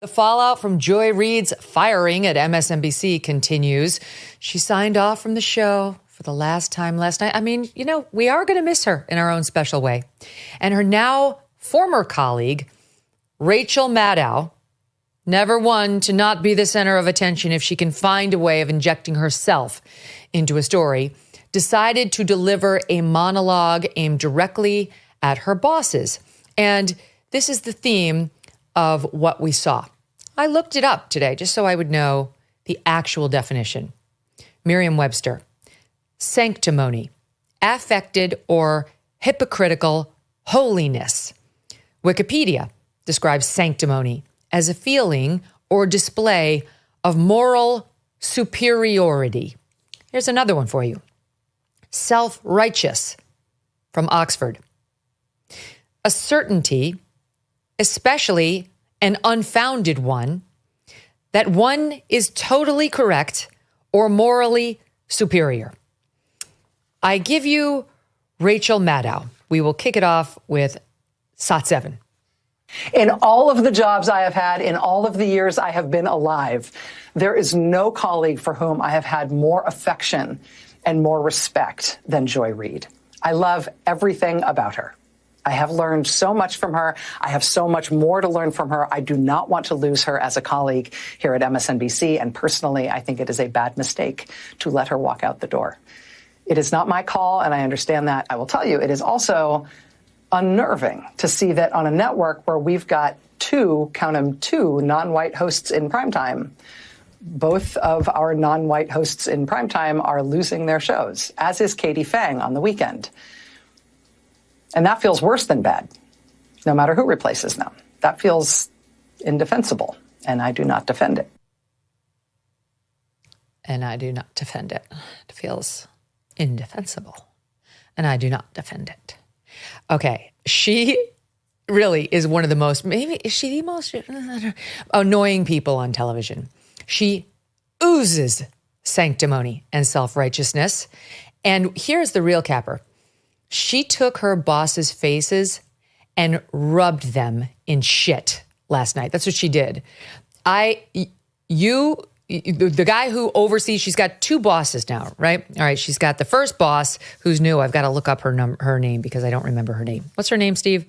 The fallout from Joy Reid's firing at MSNBC continues. She signed off from the show for the last time last night. I mean, you know, we are going to miss her in our own special way. And her now former colleague, Rachel Maddow, never one to not be the center of attention if she can find a way of injecting herself into a story, decided to deliver a monologue aimed directly at her bosses. And this is the theme of what we saw. I looked it up today just so I would know the actual definition. Merriam-Webster, sanctimony, affected or hypocritical holiness. Wikipedia describes sanctimony as a feeling or display of moral superiority. Here's another one for you. Self-righteous, from Oxford. A certainty, especially an unfounded one, that one is totally correct or morally superior. I give you Rachel Maddow. We will kick it off with SOT 7. In all of the jobs I have had, in all of the years I have been alive, there is no colleague for whom I have had more affection and more respect than Joy Reid. I love everything about her. I have learned so much from her. I have so much more to learn from her. I do not want to lose her as a colleague here at MSNBC. And personally, I think it is a bad mistake to let her walk out the door. It is not my call, and I understand that. I will tell you, it is also unnerving to see that on a network where we've got two non-white hosts in primetime, both of our non-white hosts in primetime are losing their shows, as is Katie Fang on the weekend. And that feels worse than bad, no matter who replaces them. That feels indefensible, and I do not defend it. And I do not defend it. It feels indefensible, and I do not defend it. Okay, she really is one of the most, maybe, is she the most annoying people on television. She oozes sanctimony and self-righteousness. And here's the real capper. She took her boss's faces and rubbed them in shit last night. That's what she did. The guy who oversees, she's got two bosses now, right? All right, she's got the first boss who's new. I've got to look up her name because I don't remember her name. What's her name, Steve?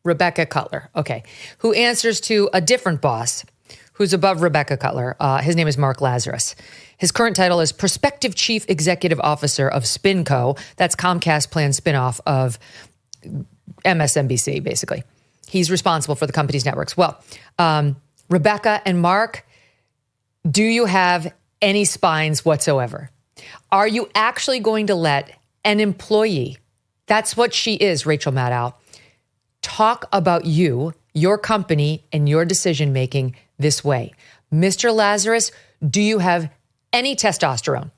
Rebecca Cutler. Okay. Who answers to a different boss who's above Rebecca Cutler. His name is Mark Lazarus. His current title is Prospective Chief Executive Officer of SpinCo. That's Comcast planned spinoff of MSNBC, basically. He's responsible for the company's networks. Well, Rebecca and Mark, do you have any spines whatsoever? Are you actually going to let an employee, that's what she is, Rachel Maddow, talk about you, your company, and your decision-making this way? Mr. Lazarus, do you have any testosterone?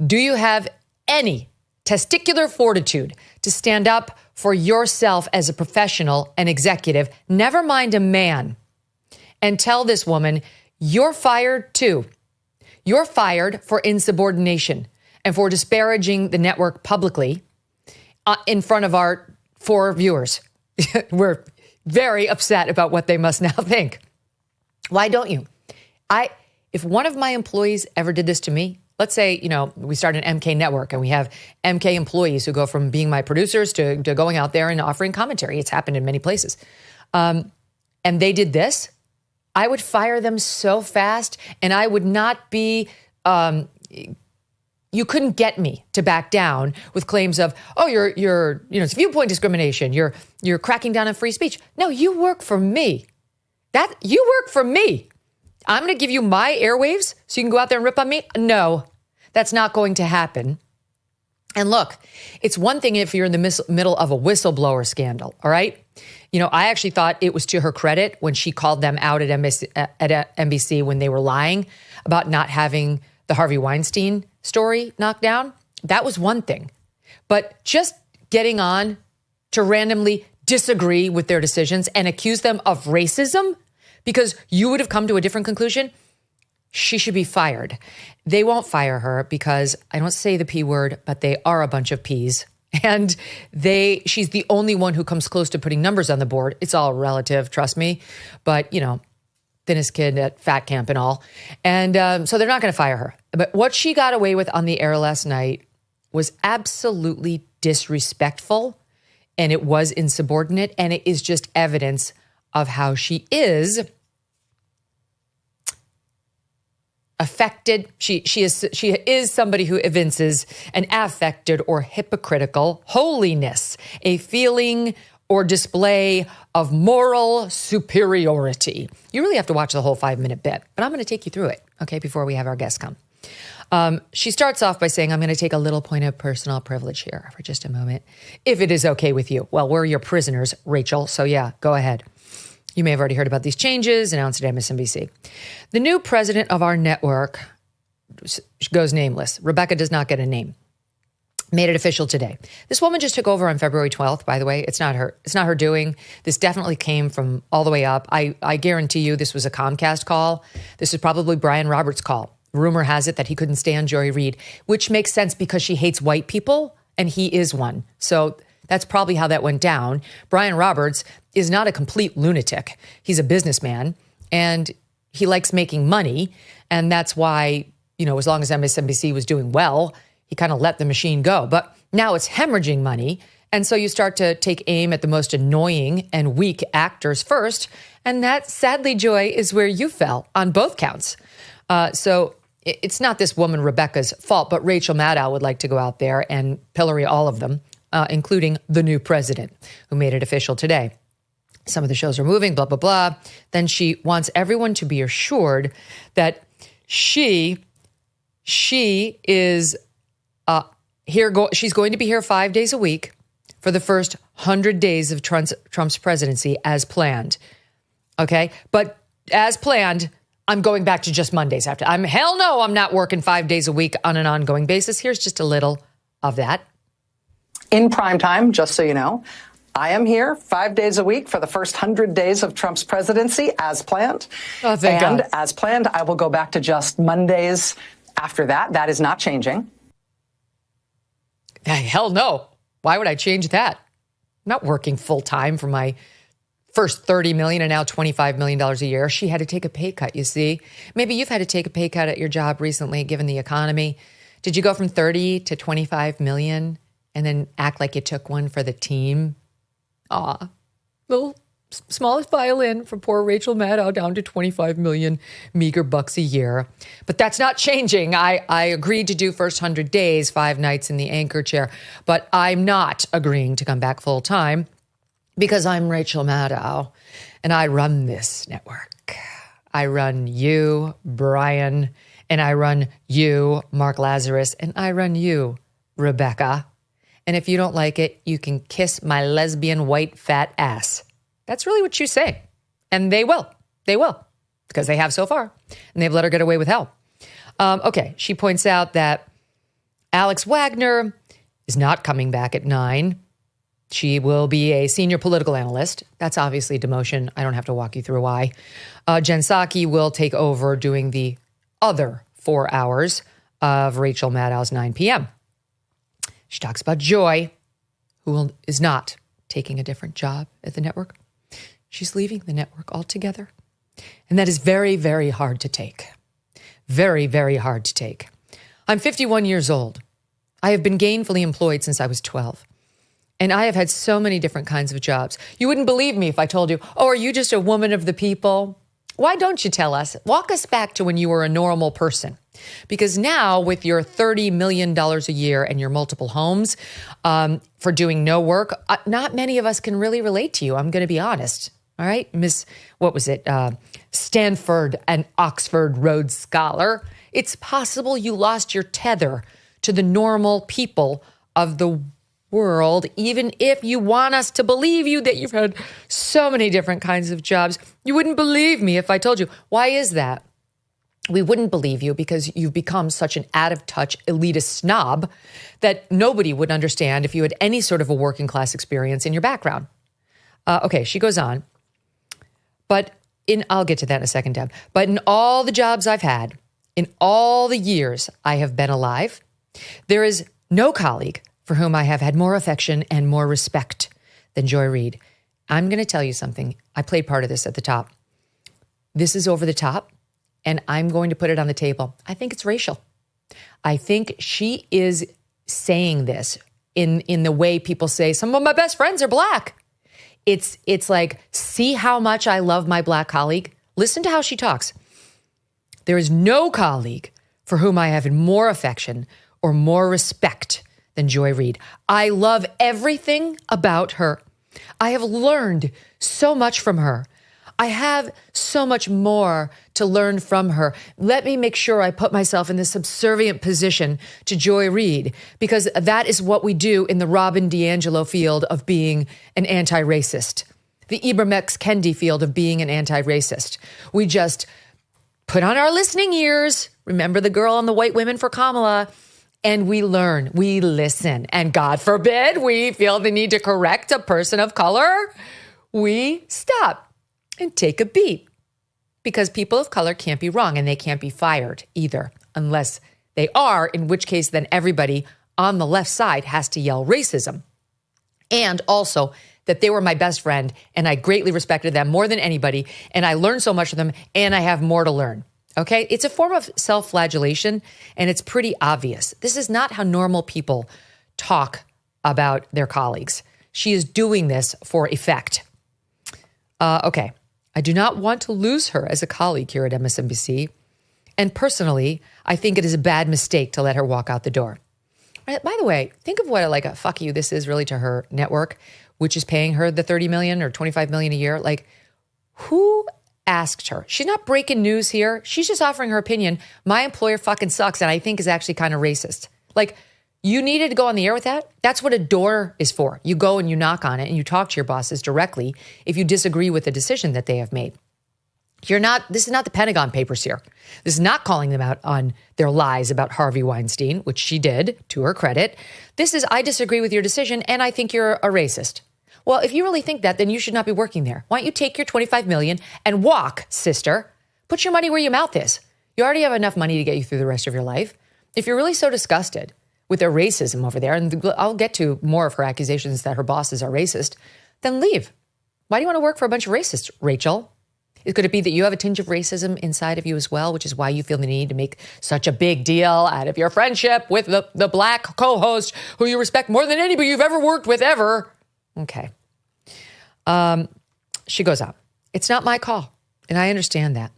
Do you have any testicular fortitude to stand up for yourself as a professional and executive, never mind a man, and tell this woman, you're fired too. You're fired for insubordination and for disparaging the network publicly in front of our 4 viewers. We're very upset about what they must now think. Why don't you? If one of my employees ever did this to me, let's say, we start an MK network and we have MK employees who go from being my producers to going out there and offering commentary. It's happened in many places. And they did this, I would fire them so fast, and I would not be, you couldn't get me to back down with claims of, it's viewpoint discrimination. You're cracking down on free speech. No, you work for me. You work for me. I'm going to give you my airwaves so you can go out there and rip on me? No, that's not going to happen. And look, it's one thing if you're in the middle of a whistleblower scandal, all right? I actually thought it was to her credit when she called them out at NBC when they were lying about not having the Harvey Weinstein story knocked down. That was one thing. But just getting on to randomly disagree with their decisions and accuse them of racism because you would have come to a different conclusion, she should be fired. They won't fire her because, I don't say the P word, but they are a bunch of peas. And she's the only one who comes close to putting numbers on the board. It's all relative, trust me. But, thinnest kid at fat camp and all. And so they're not going to fire her. But what she got away with on the air last night was absolutely disrespectful, and it was insubordinate, and it is just evidence of how she is affected. She is somebody who evinces an affected or hypocritical holiness, a feeling or display of moral superiority. You really have to watch the whole 5-minute bit, but I'm going to take you through it, okay, before we have our guests come. She starts off by saying, I'm going to take a little point of personal privilege here for just a moment, if it is okay with you. Well, we're your prisoners, Rachel, so yeah, go ahead. You may have already heard about these changes announced at MSNBC. The new president of our network goes nameless. Rebecca does not get a name. Made it official today. This woman just took over on February 12th, by the way. It's not her doing. This definitely came from all the way up. I guarantee you this was a Comcast call. This is probably Brian Roberts' call. Rumor has it that he couldn't stand Joy Reid, which makes sense because she hates white people, and he is one. So that's probably how that went down. Brian Roberts is not a complete lunatic. He's a businessman, and he likes making money. And that's why, as long as MSNBC was doing well, he kind of let the machine go. But now it's hemorrhaging money. And so you start to take aim at the most annoying and weak actors first. And that, sadly, Joy, is where you fell on both counts. So it's not this woman, Rebecca's fault, but Rachel Maddow would like to go out there and pillory all of them, including the new president, who made it official today. Some of the shows are moving, blah, blah, blah. Then she wants everyone to be assured that she is she's going to be here 5 days a week for the first 100 days of Trump's presidency as planned. Okay? But as planned, I'm going back to just Mondays after. Hell no, I'm not working 5 days a week on an ongoing basis. Here's just a little of that. In prime time, just so you know, I am here 5 days a week for the first 100 days of Trump's presidency as planned. Oh, thank God. As planned, I will go back to just Mondays after that. That is not changing. Hell no. Why would I change that? I'm not working full time for my first $30 million and now $25 million a year. She had to take a pay cut, you see. Maybe you've had to take a pay cut at your job recently, given the economy. Did you go from 30 to 25 million and then act like you took one for the team? Little smallest violin for poor Rachel Maddow down to 25 million meager bucks a year. But that's not changing. I agreed to do first 100 days, 5 nights in the anchor chair, but I'm not agreeing to come back full time because I'm Rachel Maddow and I run this network. I run you, Brian, and I run you, Mark Lazarus, and I run you, Rebecca. And if you don't like it, you can kiss my lesbian white fat ass. That's really what you say. And they will. They will. Because they have so far. And they've let her get away with hell. Okay. She points out that Alex Wagner is not coming back at 9. She will be a senior political analyst. That's obviously a demotion. I don't have to walk you through why. Jen Psaki will take over doing the other 4 hours of Rachel Maddow's 9 p.m. She talks about Joy, who is not taking a different job at the network. She's leaving the network altogether. And that is very, very hard to take. Very, very hard to take. I'm 51 years old. I have been gainfully employed since I was 12. And I have had so many different kinds of jobs. You wouldn't believe me if I told you, oh, are you just a woman of the people? Why don't you tell us? Walk us back to when you were a normal person. Because now with your $30 million a year and your multiple homes for doing no work, not many of us can really relate to you. I'm going to be honest. All right, Miss, what was it? Stanford and Oxford Rhodes Scholar. It's possible you lost your tether to the normal people of the world, even if you want us to believe you that you've had so many different kinds of jobs. You wouldn't believe me if I told you. Why is that? We wouldn't believe you because you've become such an out-of-touch elitist snob that nobody would understand if you had any sort of a working class experience in your background. Okay, she goes on. But I'll get to that in a second, Deb. But in all the jobs I've had, in all the years I have been alive, there is no colleague for whom I have had more affection and more respect than Joy Reid. I'm going to tell you something. I played part of this at the top. This is over the top, and I'm going to put it on the table. I think it's Rachel. I think she is saying this in the way people say, some of my best friends are black. It's like, see how much I love my black colleague? Listen to how she talks. There is no colleague for whom I have more affection or more respect than Joy Reid. I love everything about her. I have learned so much from her. I have so much more to learn from her. Let me make sure I put myself in this subservient position to Joy Reid, because that is what we do in the Robin DiAngelo field of being an anti-racist, the Ibram X. Kendi field of being an anti-racist. We just put on our listening ears, remember the girl on the White Women for Kamala, and we learn, we listen. And God forbid we feel the need to correct a person of color, we stop and take a beat, because people of color can't be wrong and they can't be fired either, unless they are, in which case then everybody on the left side has to yell racism. And also that they were my best friend and I greatly respected them more than anybody, and I learned so much from them and I have more to learn. Okay? It's a form of self-flagellation and it's pretty obvious. This is not how normal people talk about their colleagues. She is doing this for effect. Okay. I do not want to lose her as a colleague here at MSNBC. And personally, I think it is a bad mistake to let her walk out the door. By the way, think of what a fuck you this is really to her network, which is paying her the $30 million or $25 million a year. Like, who asked her? She's not breaking news here. She's just offering her opinion. My employer fucking sucks and I think is actually kind of racist. Like, you needed to go on the air with that? That's what a door is for. You go and you knock on it and you talk to your bosses directly if you disagree with the decision that they have made. This is not the Pentagon Papers here. This is not calling them out on their lies about Harvey Weinstein, which she did, to her credit. This is, I disagree with your decision and I think you're a racist. Well, if you really think that, then you should not be working there. Why don't you take your $25 million and walk, sister? Put your money where your mouth is. You already have enough money to get you through the rest of your life. If you're really so disgusted with their racism over there, and I'll get to more of her accusations that her bosses are racist, then leave. Why do you want to work for a bunch of racists, Rachel? Could it be that you have a tinge of racism inside of you as well, which is why you feel the need to make such a big deal out of your friendship with the black co-host who you respect more than anybody you've ever worked with ever? Okay. She goes on. It's not my call, and I understand that.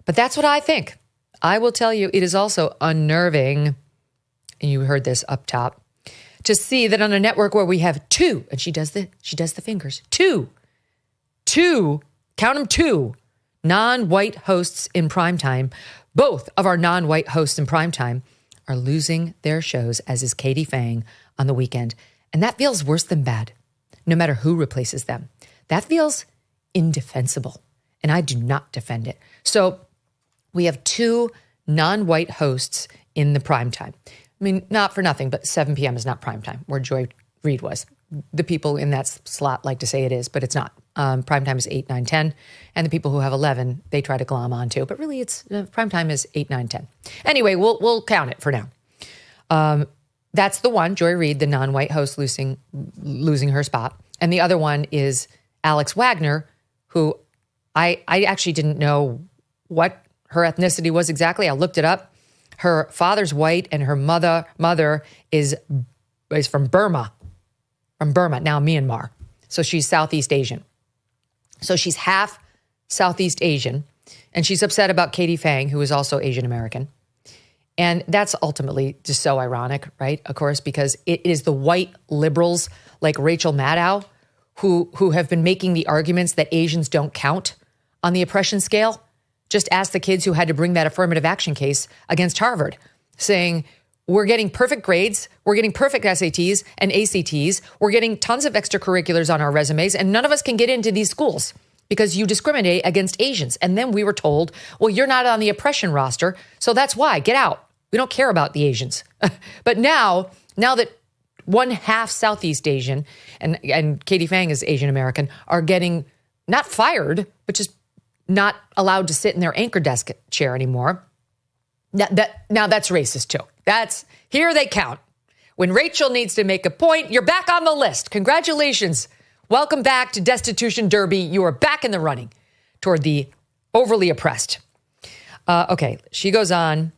But that's what I think. I will tell you, it is also unnerving, and you heard this up top, to see that on a network where we have two, and she does the fingers, two, count them, two non-white hosts in primetime. Both of our non-white hosts in primetime are losing their shows, as is Katie Fang on the weekend. And that feels worse than bad, no matter who replaces them. That feels indefensible, and I do not defend it. So we have two non-white hosts in the primetime. I mean, not for nothing, but 7 p.m. is not prime time, where Joy Reid was. The people in that slot like to say it is, but it's not. Prime time is 8, 9, 10. And the people who have 11, they try to glom onto. But really, it's prime time is 8, 9, 10. Anyway, we'll count it for now. That's the one, Joy Reid, the non-white host, losing her spot. And the other one is Alex Wagner, who I actually didn't know what her ethnicity was exactly. I looked it up. Her father's white and her mother is from Burma, now Myanmar. So she's Southeast Asian. So she's half Southeast Asian, and she's upset about Katie Fang, who is also Asian American. And that's ultimately just so ironic, right? Of course, because it is the white liberals like Rachel Maddow who have been making the arguments that Asians don't count on the oppression scale. Just ask the kids who had to bring that affirmative action case against Harvard, saying, we're getting perfect grades, we're getting perfect SATs and ACTs, we're getting tons of extracurriculars on our resumes, and none of us can get into these schools because you discriminate against Asians. And then we were told, well, you're not on the oppression roster, so that's why, get out. We don't care about the Asians. But now that one half Southeast Asian and Katie Fang is Asian American are getting not fired, but just not allowed to sit in their anchor desk chair anymore. Now that's racist too. Here they count. When Rachel needs to make a point, you're back on the list. Congratulations. Welcome back to Destitution Derby. You are back in the running toward the overly oppressed. Okay, she goes on.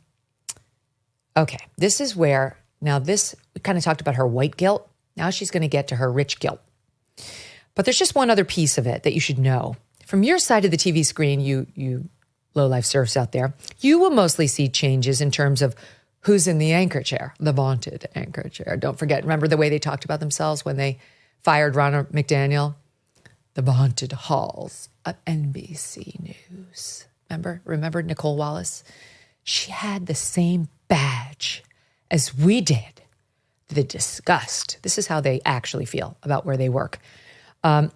Okay, this is where, now this, we kind of talked about her white guilt. Now she's going to get to her rich guilt. But there's just one other piece of it that you should know. From your side of the TV screen, you low-life serfs out there, you will mostly see changes in terms of who's in the anchor chair, the vaunted anchor chair. Don't forget, remember the way they talked about themselves when they fired Ronald McDaniel? The vaunted halls of NBC News. Remember Nicole Wallace? She had the same badge as we did. The disgust. This is how they actually feel about where they work. And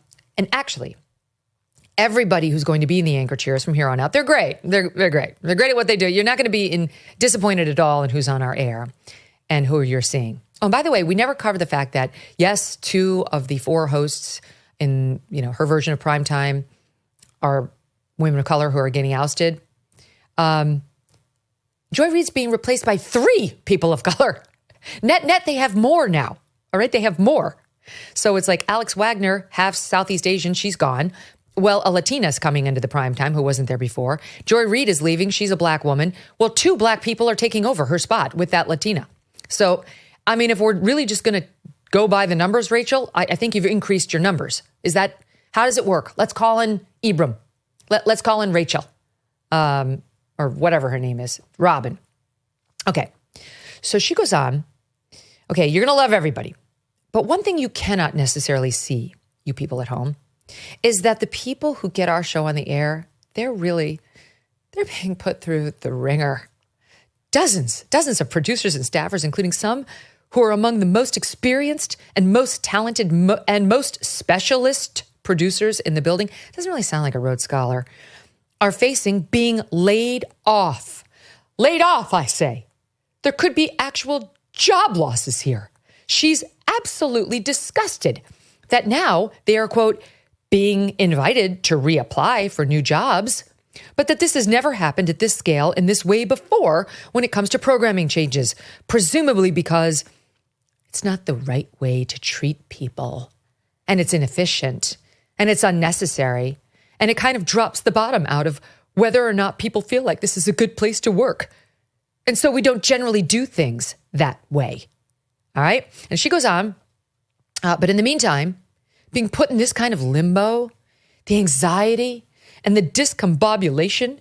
actually, everybody who's going to be in the anchor chairs from here on out, they're great. They're great. They're great at what they do. You're not going to be disappointed at all in who's on our air and who you're seeing. Oh, and by the way, we never covered the fact that, yes, 2 of the 4 hosts in her version of primetime are women of color who are getting ousted. Joy Reid's being replaced by 3 people of color. Net, they have more now. All right, they have more. So it's like Alex Wagner, half Southeast Asian, she's gone. Well, a Latina's coming into the prime time who wasn't there before. Joy Reid is leaving. She's a black woman. Well, 2 black people are taking over her spot with that Latina. So, I mean, if we're really just going to go by the numbers, Rachel, I think you've increased your numbers. How does it work? Let's call in Ibram. Let's call in Rachel. Or whatever her name is. Robin. Okay. So she goes on. Okay, you're going to love everybody. But one thing you cannot necessarily see, you people at home, is that the people who get our show on the air, they're being put through the ringer. Dozens of producers and staffers, including some who are among the most experienced and most talented and most specialist producers in the building. Doesn't really sound like a Rhodes Scholar. Are facing being laid off. Laid off, I say. There could be actual job losses here. She's absolutely disgusted that now they are, quote, being invited to reapply for new jobs, but that this has never happened at this scale in this way before when it comes to programming changes, presumably because it's not the right way to treat people, and it's inefficient, and it's unnecessary, and it kind of drops the bottom out of whether or not people feel like this is a good place to work. And so we don't generally do things that way. All right? And she goes on, but in the meantime, being put in this kind of limbo, the anxiety and the discombobulation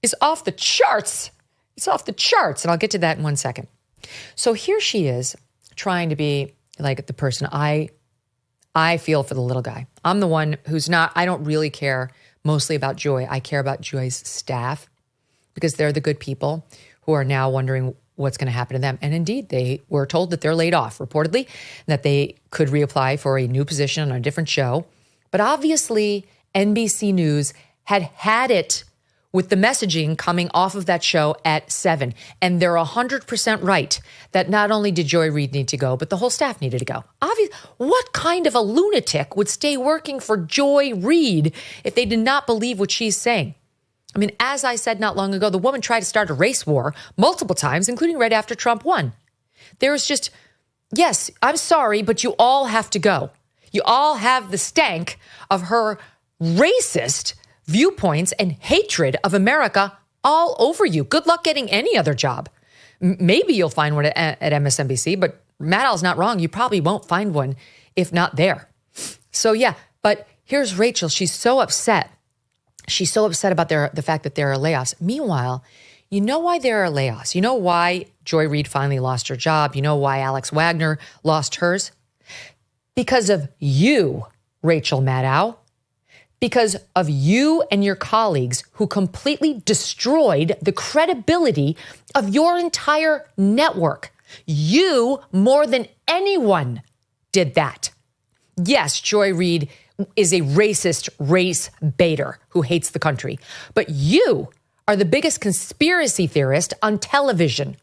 is off the charts. It's off the charts. And I'll get to that in 1 second. So here she is trying to be like the person I feel for the little guy. I'm the one who's not, I don't really care mostly about Joy. I care about Joy's staff because they're the good people who are now wondering what's going to happen to them. And indeed, they were told that they're laid off, reportedly, that they could reapply for a new position on a different show. But obviously, NBC News had it with the messaging coming off of that show at 7. And they're 100% right that not only did Joy Reid need to go, but the whole staff needed to go. What kind of a lunatic would stay working for Joy Reid if they did not believe what she's saying? I mean, as I said not long ago, the woman tried to start a race war multiple times, including right after Trump won. There was just, yes, I'm sorry, but you all have to go. You all have the stank of her racist viewpoints and hatred of America all over you. Good luck getting any other job. Maybe you'll find one at MSNBC, but Maddow's not wrong. You probably won't find one if not there. So yeah, but here's Rachel. She's so upset. She's so upset about the fact that there are layoffs. Meanwhile, you know why there are layoffs. You know why Joy Reid finally lost her job. You know why Alex Wagner lost hers. Because of you, Rachel Maddow. Because of you and your colleagues who completely destroyed the credibility of your entire network. You, more than anyone, did that. Yes, Joy Reid is a racist race baiter who hates the country. But you are the biggest conspiracy theorist on television.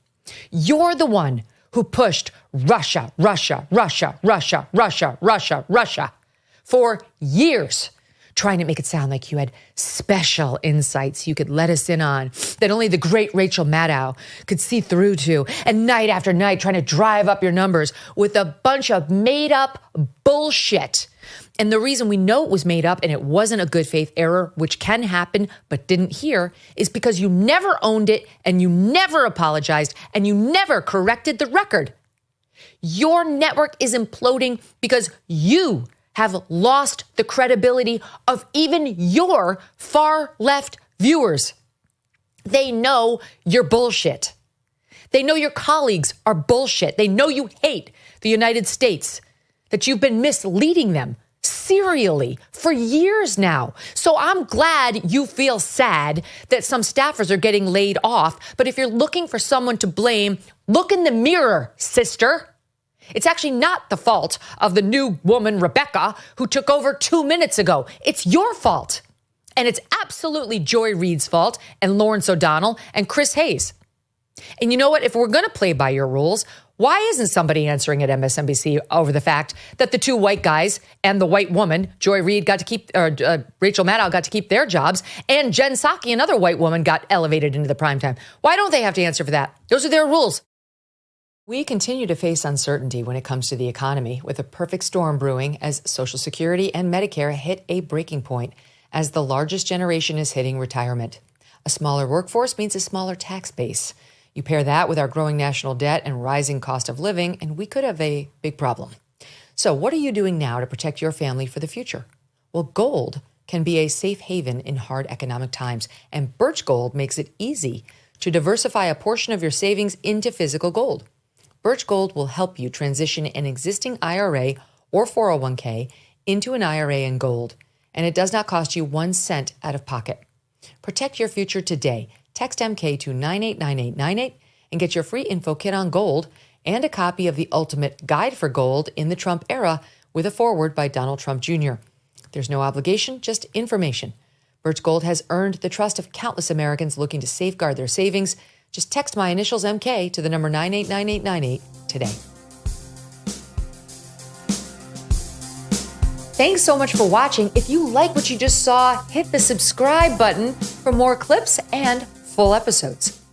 You're the one who pushed Russia, Russia, Russia, Russia, Russia, Russia, Russia for years, trying to make it sound like you had special insights you could let us in on that only the great Rachel Maddow could see through to, and night after night trying to drive up your numbers with a bunch of made up bullshit. And the reason we know it was made up and it wasn't a good faith error, which can happen but didn't hear, is because you never owned it and you never apologized and you never corrected the record. Your network is imploding because you have lost the credibility of even your far left viewers. They know you're bullshit. They know your colleagues are bullshit. They know you hate the United States, that you've been misleading them serially for years now. So I'm glad you feel sad that some staffers are getting laid off. But if you're looking for someone to blame, look in the mirror, sister. It's actually not the fault of the new woman, Rebecca, who took over 2 minutes ago. It's your fault. And it's absolutely Joy Reid's fault and Lawrence O'Donnell and Chris Hayes. And you know what? If we're going to play by your rules, why isn't somebody answering at MSNBC over the fact that the two white guys and the white woman, Joy Reid, got to keep, Rachel Maddow got to keep their jobs, and Jen Psaki, another white woman, got elevated into the primetime? Why don't they have to answer for that? Those are their rules. We continue to face uncertainty when it comes to the economy, with a perfect storm brewing as Social Security and Medicare hit a breaking point as the largest generation is hitting retirement. A smaller workforce means a smaller tax base. You pair that with our growing national debt and rising cost of living, and we could have a big problem. So what are you doing now to protect your family for the future? Well, gold can be a safe haven in hard economic times, and Birch Gold makes it easy to diversify a portion of your savings into physical gold. Birch Gold will help you transition an existing IRA or 401k into an IRA in gold, and it does not cost you 1 cent out of pocket. Protect your future today. Text MK to 989898 and get your free info kit on gold and a copy of the Ultimate Guide for Gold in the Trump Era with a foreword by Donald Trump Jr. There's no obligation, just information. Birch Gold has earned the trust of countless Americans looking to safeguard their savings. Just text my initials MK to the number 989898 today. Thanks so much for watching. If you like what you just saw, hit the subscribe button for more clips and full episodes.